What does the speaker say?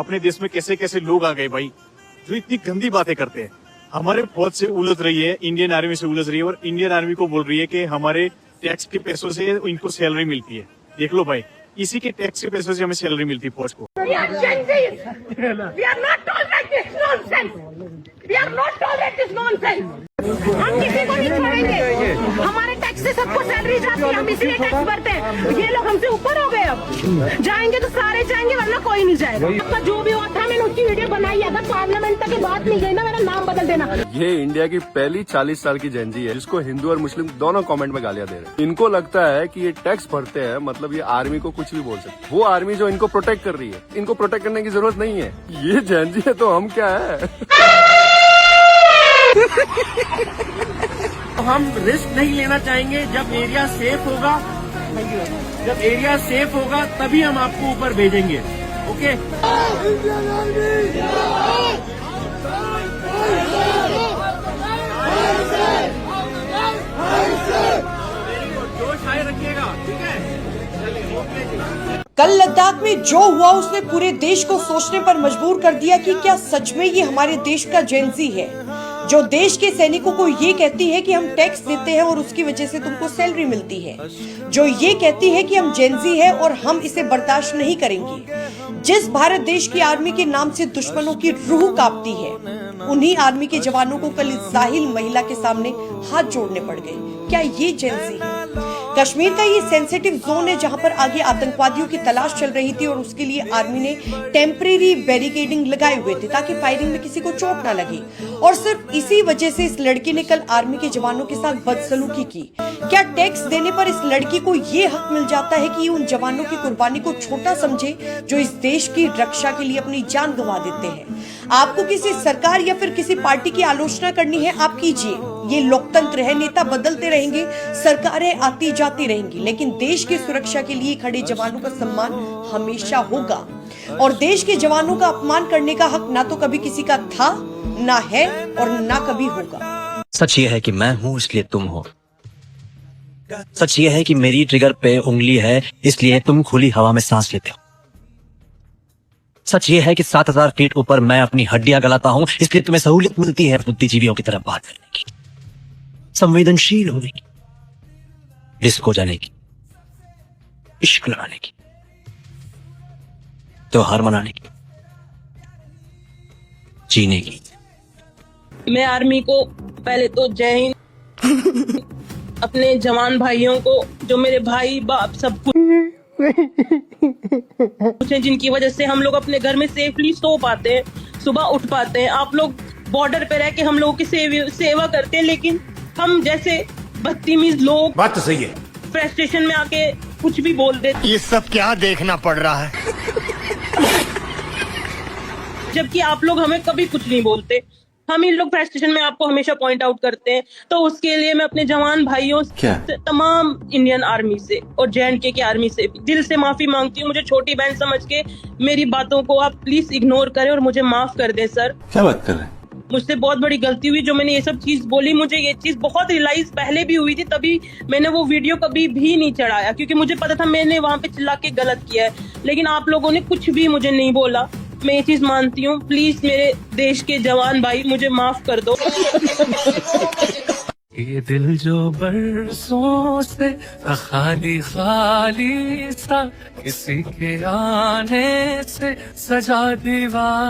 अपने देश में कैसे कैसे लोग आ गए भाई, जो इतनी गंदी बातें करते हैं। हमारे फौज से उलझ रही है, इंडियन आर्मी से उलझ रही है, और इंडियन आर्मी को बोल रही है कि हमारे टैक्स के पैसों से इनको सैलरी मिलती है। देख लो भाई, इसी के टैक्स के पैसों से हमें सैलरी मिलती है फौज को। हम किसी को नहीं छोड़ेंगे, हमारे टैक्स से सबको सैलरी जाती है, हम इसीलिए टैक्स भरते हैं। ये लोग हमसे ऊपर हो गए, अब जाएंगे तो सारे जाएंगे वरना कोई नहीं जाएगा। आपका जो भी हुआ था मैंने उसकी वीडियो बनाई, अगर पार्लियामेंट तक की बात नहीं गई ना मेरा नाम बदल देना। ये इंडिया की पहली 40 साल की जेनजी है जिसको हिंदू और मुस्लिम दोनों कमेंट में गालियां दे रहे हैं। इनको लगता है कि ये टैक्स भरते हैं मतलब ये आर्मी को कुछ भी बोल सकते। वो आर्मी जो इनको प्रोटेक्ट कर रही है, इनको प्रोटेक्ट करने की जरूरत नहीं है। ये जेनजी है तो हम क्या है। हम रिस्क नहीं लेना चाहेंगे। जब एरिया सेफ होगा, तभी हम आपको ऊपर भेजेंगे। ओके। जोश आए रखिएगा, ठीक है। कल लद्दाख में जो हुआ उसने पूरे देश को सोचने पर मजबूर कर दिया कि क्या सच में ये हमारे देश का जेनजी है जो देश के सैनिकों को ये कहती है कि हम टैक्स देते हैं और उसकी वजह से तुमको सैलरी मिलती है, जो ये कहती है कि हम जेनजी है और हम इसे बर्दाश्त नहीं करेंगे। जिस भारत देश की आर्मी के नाम से दुश्मनों की रूह कांपती है, उन्हीं आर्मी के जवानों को कल इस जाहिल महिला के सामने हाथ जोड़ने पड़ गए। क्या ये जेनजी है? कश्मीर का ये सेंसिटिव जोन है जहां पर आगे आतंकवादियों की तलाश चल रही थी और उसके लिए आर्मी ने टेम्परेरी बैरिकेडिंग लगाए हुए थे ताकि फायरिंग में किसी को चोट ना लगे। और सिर्फ इसी वजह से इस लड़की ने कल आर्मी के जवानों के साथ बदसलूकी की। क्या टैक्स देने पर इस लड़की को ये हक मिल जाता है कि उन जवानों की कुर्बानी को छोटा समझे जो इस देश की रक्षा के लिए अपनी जान गंवा देते हैं? आपको किसी सरकार या फिर किसी पार्टी की आलोचना करनी है, आप कीजिए। ये लोकतंत्र है, नेता बदलते रहेंगे, सरकारें आती जाती रहेंगी, लेकिन देश की सुरक्षा के लिए खड़े जवानों का सम्मान हमेशा होगा। और देश के जवानों का अपमान करने का हक ना तो कभी किसी का था, ना है और ना कभी होगा। सच ये है कि मैं हूँ इसलिए तुम हो। सच ये है कि मेरी ट्रिगर पे उंगली है इसलिए तुम खुली हवा में सांस लेते हो। सच ये है कि 7000 फीट ऊपर मैं अपनी हड्डियां गलाता हूं इसलिए तुम्हें सहूलियत मिलती है बुद्धिजीवियों की तरह बात करने की, संवेदनशील होने की, रिस्क हो जाने की, इश्क लगाने की, त्योहार मनाने की, जीने की। मैं आर्मी को पहले तो जय हिंद, अपने जवान भाइयों को जो मेरे भाई बाप सब कुछ हैं जिनकी वजह से हम लोग अपने घर में सेफली सो पाते हैं, सुबह उठ पाते हैं। आप लोग बॉर्डर पे रह के हम लोगों की सेवा करते हैं, लेकिन हम जैसे बदतमीज लोग, बात तो सही है, फ्रस्ट्रेशन में आके कुछ भी बोल देते। ये सब क्या देखना पड़ रहा है। जबकि आप लोग हमें कभी कुछ नहीं बोलते। हम इन लोग फ्रस्ट्रेशन में आपको हमेशा पॉइंट आउट करते हैं। तो उसके लिए मैं अपने जवान भाइयों से, तमाम इंडियन आर्मी से और JNK की आर्मी से दिल से माफी मांगती हूँ। मुझे छोटी बहन समझ के मेरी बातों को आप प्लीज इग्नोर करें और मुझे माफ कर दें सर। क्या बात कर रहे हैं? मुझसे बहुत बड़ी गलती हुई जो मैंने ये सब चीज बोली। मुझे ये चीज बहुत रियलाइज पहले भी हुई थी, तभी मैंने वो वीडियो कभी भी नहीं चढ़ाया क्योंकि मुझे पता था मैंने वहां पे चिल्ला के गलत किया है। लेकिन आप लोगों ने कुछ भी मुझे नहीं बोला। मैं ये चीज मानती हूँ। प्लीज मेरे देश के जवान भाई मुझे माफ कर दो। ये दिल जो बरसों से खाली खाली सा किसी के आने से सजा दीवार।